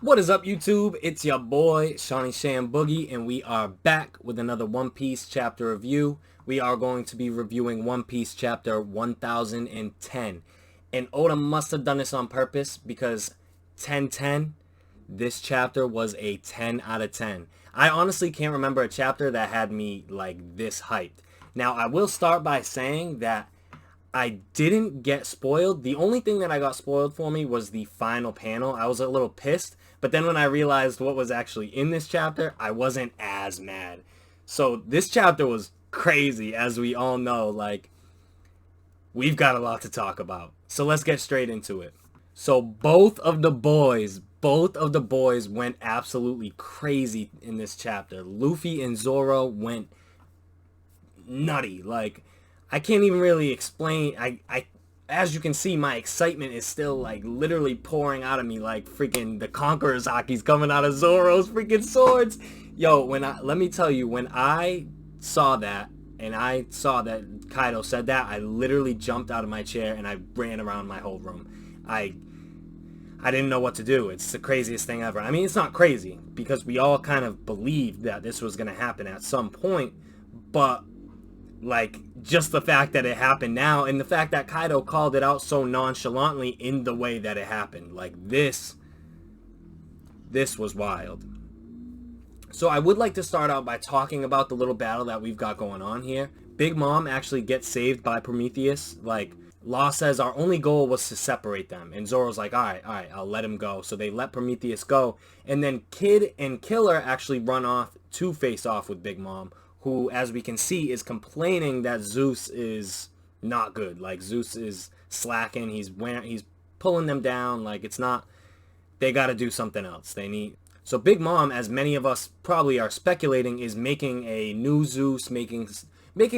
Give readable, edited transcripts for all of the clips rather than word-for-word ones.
What is up, YouTube? It's your boy, Shawnee Sham Boogie, and we are back with another One Piece chapter review. We are going to be reviewing One Piece chapter 1010. And Oda must have done this on purpose because 1010, this chapter was a 10 out of 10. I honestly can't remember a chapter that had me like this hyped. Now, I will start by saying that I didn't get spoiled. The only thing that I got spoiled for me was the final panel. I was a little pissed, but then when I realized what was actually in this chapter, I wasn't as mad. So this chapter was crazy, as we all know. Like, we've got a lot to talk about. So let's get straight into it. So both of the boys went absolutely crazy in this chapter. Luffy and Zorro went nutty. Like, I can't even really explain. As you can see, my excitement is still like literally pouring out of me, like freaking the Conquerors haki's coming out of Zorro's freaking swords. Yo, let me tell you, when I saw that and I saw that Kaido said that, I literally jumped out of my chair and I ran around my whole room. I didn't know what to do. It's the craziest thing ever. I mean, it's not crazy because we all kind of believed that this was going to happen at some point, but like, just the fact that it happened now and the fact that Kaido called it out so nonchalantly in the way that it happened, like, this was wild. So I would like to start out by talking about the little battle that we've got going on here. Big Mom actually gets saved by Prometheus. Like, Law says our only goal was to separate them, and Zoro's like, all right, I'll let him go. So they let Prometheus go, and then Kid and Killer actually run off to face off with Big Mom, who, as we can see, is complaining that Zeus is not good. Like, Zeus is slacking. He's pulling them down. Like, it's not. They got to do something else. They need. So Big Mom, as many of us probably are speculating, is making a new Zeus, making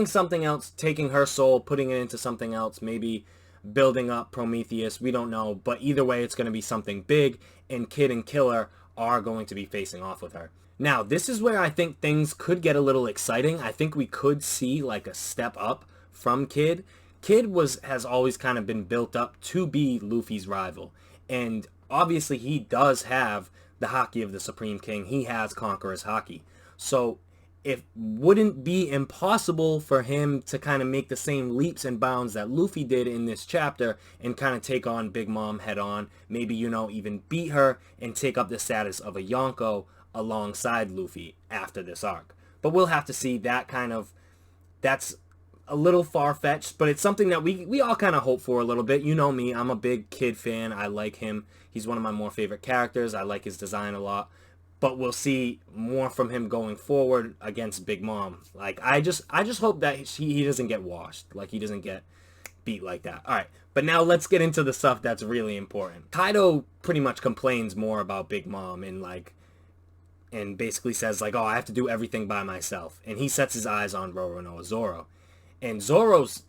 something else, taking her soul, putting it into something else, maybe building up Prometheus. We don't know, but either way, it's going to be something big, and Kid and Killer are going to be facing off with her. Now, this is where I think things could get a little exciting. I think we could see like a step up from Kid. Kid has always kind of been built up to be Luffy's rival. And obviously he does have the haki of the Supreme King. He has Conquerors haki. So it wouldn't be impossible for him to kind of make the same leaps and bounds that Luffy did in this chapter and kind of take on Big Mom head on. Maybe, even beat her and take up the status of a Yonko alongside Luffy after this arc. But we'll have to see. That's a little far-fetched, but it's something that we all kind of hope for a little bit. You know me, I'm a big Kid fan. I like him. He's one of my more favorite characters. I like his design a lot. But we'll see more from him going forward against Big Mom. Like, I just hope that he doesn't get washed. Like, he doesn't get beat like that. All right, but now let's get into the stuff that's really important. Kaido pretty much complains more about Big Mom and basically says, like, oh, I have to do everything by myself. And he sets his eyes on Roronoa Zoro. And Zoro's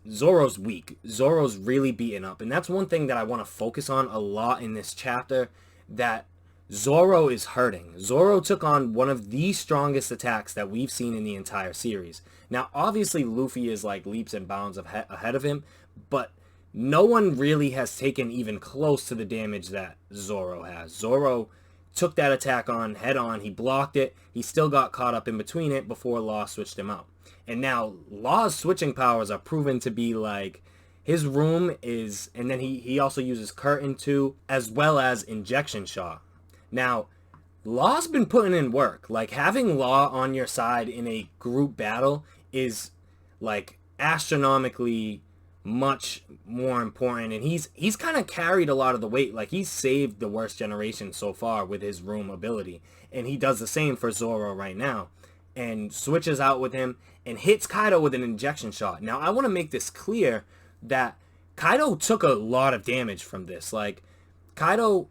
weak. Zoro's really beaten up. And that's one thing that I want to focus on a lot in this chapter, that Zorro is hurting. Zorro took on one of the strongest attacks that we've seen in the entire series. Now, obviously, Luffy is like leaps and bounds ahead of him, but no one really has taken even close to the damage that Zorro has. Zorro took that attack on head on. He blocked it. He still got caught up in between it before Law switched him out. And now Law's switching powers are proven to be like, his room is, and then he also uses curtain too, as well as injection shot. Now, Law's been putting in work. Like, having Law on your side in a group battle is like astronomically much more important, and he's kind of carried a lot of the weight. Like, he's saved the worst generation so far with his room ability, and he does the same for Zorro right now, and switches out with him and hits Kaido with an injection shot. Now, I want to make this clear that Kaido took a lot of damage from this. Like, Kaido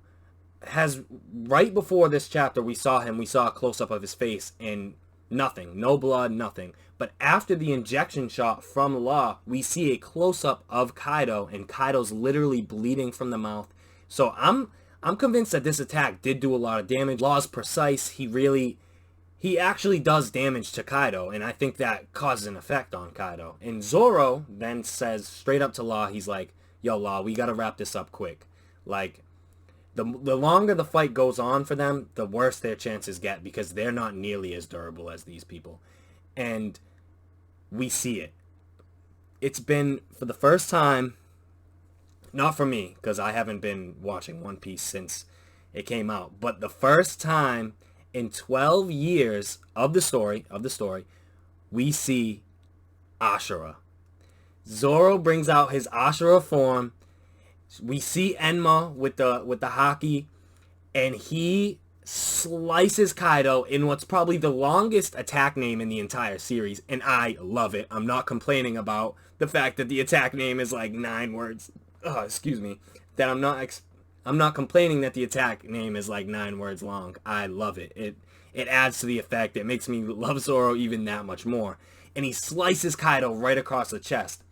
has, right before this chapter, we saw a close-up of his face, and nothing, no blood, nothing. But after the injection shot from Law, we see a close-up of Kaido, and Kaido's literally bleeding from the mouth. So I'm convinced that this attack did do a lot of damage. Law's precise. He actually does damage to Kaido, and I think that causes an effect on Kaido. And Zorro then says straight up to Law, he's like, yo, Law, we gotta wrap this up quick. Like, the longer the fight goes on for them, the worse their chances get because they're not nearly as durable as these people. And we see it. It's been, for the first time, not for me, because I haven't been watching One Piece since it came out, but the first time in 12 years of the story, we see Ashura. Zorro brings out his Ashura form. We see Enma with the haki, and he slices Kaido in what's probably the longest attack name in the entire series, and I love it. I'm not complaining about the fact that the attack name is like 9 words. Excuse me. That I'm not complaining that the attack name is like 9 words long. I love it. It adds to the effect. It makes me love Zorro even that much more. And he slices Kaido right across the chest.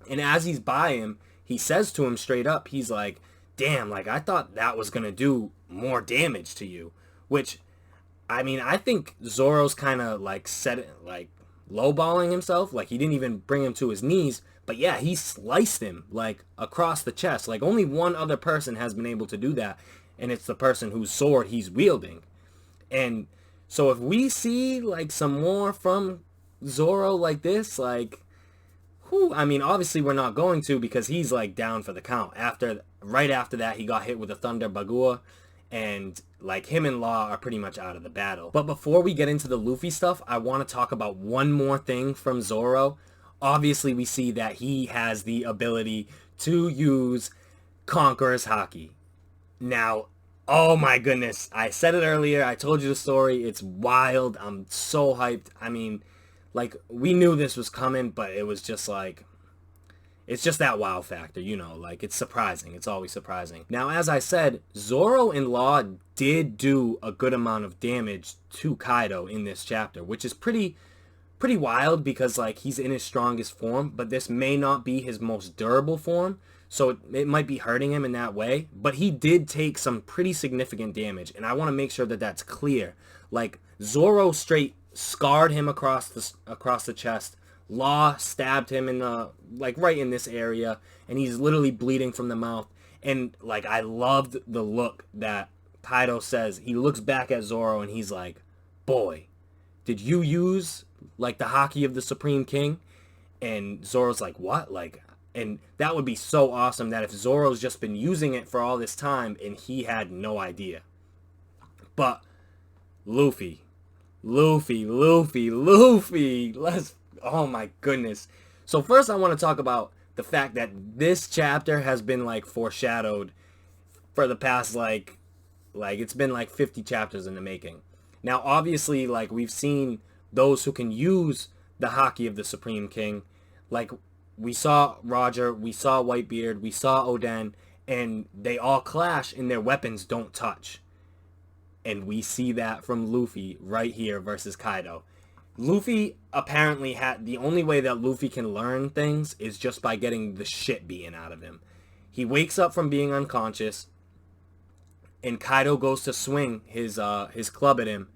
And as he's by him, he says to him straight up, he's like, damn, like I thought that was going to do more damage to you. Which, I mean, I think Zorro's kind of like lowballing himself. Like he didn't even bring him to his knees. But yeah, he sliced him like across the chest. Like only one other person has been able to do that. And it's the person whose sword he's wielding. And so if we see like some more from Zorro like this, like, I mean, obviously we're not going to because he's like down for the count. Right after that, he got hit with a Thunder Bagua, and like him and Law are pretty much out of the battle. But before we get into the Luffy stuff, I want to talk about one more thing from Zorro. Obviously, we see that he has the ability to use Conquerors haki. Now, oh my goodness, I said it earlier. I told you the story. It's wild. I'm so hyped. I mean, like, we knew this was coming, but it was just like, it's just that wow factor, you know, like, it's surprising. It's always surprising. Now, as I said, Zorro and Law did do a good amount of damage to Kaido in this chapter, which is pretty wild because, like, he's in his strongest form, but this may not be his most durable form, so it might be hurting him in that way, but he did take some pretty significant damage, and I want to make sure that that's clear. Like, Zorro straight scarred him across the chest. Law stabbed him in the, like, right in this area, and he's literally bleeding from the mouth. And like, I loved the look that Kaido says. He looks back at Zorro and he's like, boy, did you use like the haki of the Supreme King? And Zorro's like, what? Like, and that would be so awesome that if Zorro's just been using it for all this time and he had no idea. But Luffy, oh my goodness. So first I want to talk about the fact that this chapter has been like foreshadowed for the past like it's been like 50 chapters in the making. Now obviously, like, we've seen those who can use the haki of the Supreme King. Like, we saw Roger, we saw Whitebeard, we saw Oden, and they all clash and their weapons don't touch. And we see that from Luffy right here versus Kaido. Luffy apparently the only way that Luffy can learn things is just by getting the shit beaten out of him. He wakes up from being unconscious, and Kaido goes to swing his club at him,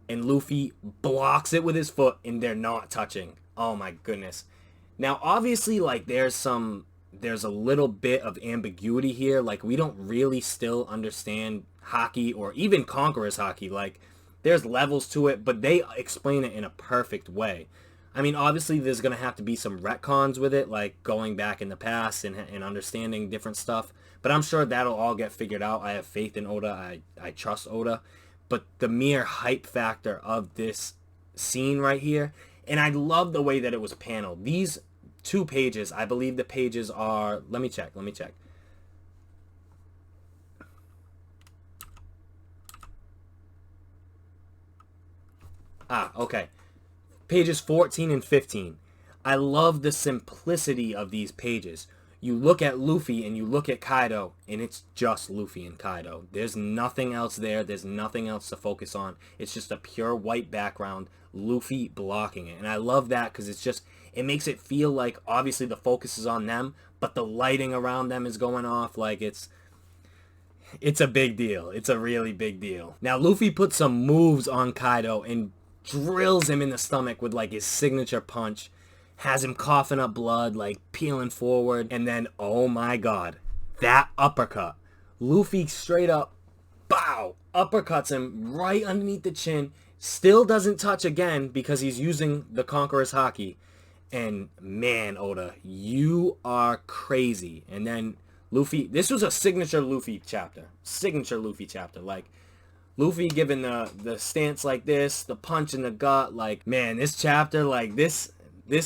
and Luffy blocks it with his foot, and they're not touching. Oh my goodness. Now obviously, like, there's a little bit of ambiguity here. Like, we don't really still understand haki or even Conquerors haki. Like, there's levels to it, but they explain it in a perfect way. I mean, obviously there's going to have to be some retcons with it, like going back in the past and understanding different stuff, but I'm sure that'll all get figured out. I have faith in Oda. I trust Oda. But the mere hype factor of this scene right here, and I love the way that it was paneled. These 2 pages, I believe the pages are, let me check. Okay. Pages 14 and 15. I love the simplicity of these pages. You look at Luffy and you look at Kaido, and it's just Luffy and Kaido. There's nothing else there. There's nothing else to focus on. It's just a pure white background, Luffy blocking it. And I love that because it makes it feel like obviously the focus is on them, but the lighting around them is going off. Like, it's a big deal. It's a really big deal. Now, Luffy puts some moves on Kaido and drills him in the stomach with like his signature punch, has him coughing up blood, like peeling forward, and then, oh my god, that uppercut. Luffy straight up, bow, uppercuts him right underneath the chin. Still doesn't touch again because he's using the Conquerors haki. And man, Oda, you are crazy. And then Luffy, this was a signature Luffy chapter. Signature Luffy chapter. Like, Luffy giving the stance like this, the punch in the gut. Like, man, this chapter, like, this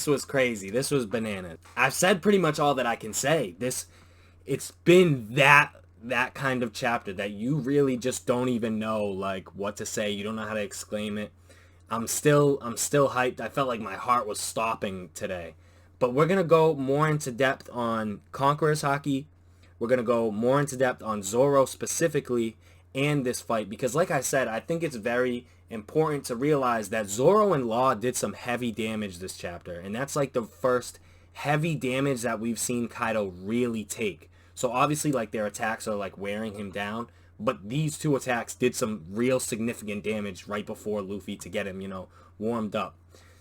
was crazy. This was bananas. I've said pretty much all that I can say. It's been that kind of chapter that you really just don't even know, like, what to say. You don't know how to exclaim it. I'm still hyped. I felt like my heart was stopping today. But we're going to go more into depth on Conquerors haki. We're going to go more into depth on Zorro specifically and this fight. Because like I said, I think it's very important to realize that Zorro and Law did some heavy damage this chapter. And that's like the first heavy damage that we've seen Kaido really take. So obviously, like, their attacks are like wearing him down. But these two attacks did some real significant damage right before Luffy to get him, warmed up.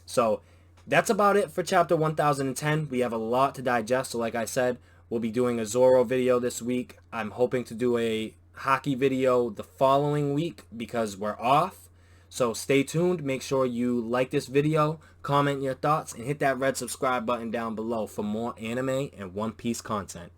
So that's about it for chapter 1010. We have a lot to digest. So like I said, we'll be doing a Zorro video this week. I'm hoping to do a haki video the following week because we're off. So stay tuned. Make sure you like this video, comment your thoughts, and hit that red subscribe button down below for more anime and One Piece content.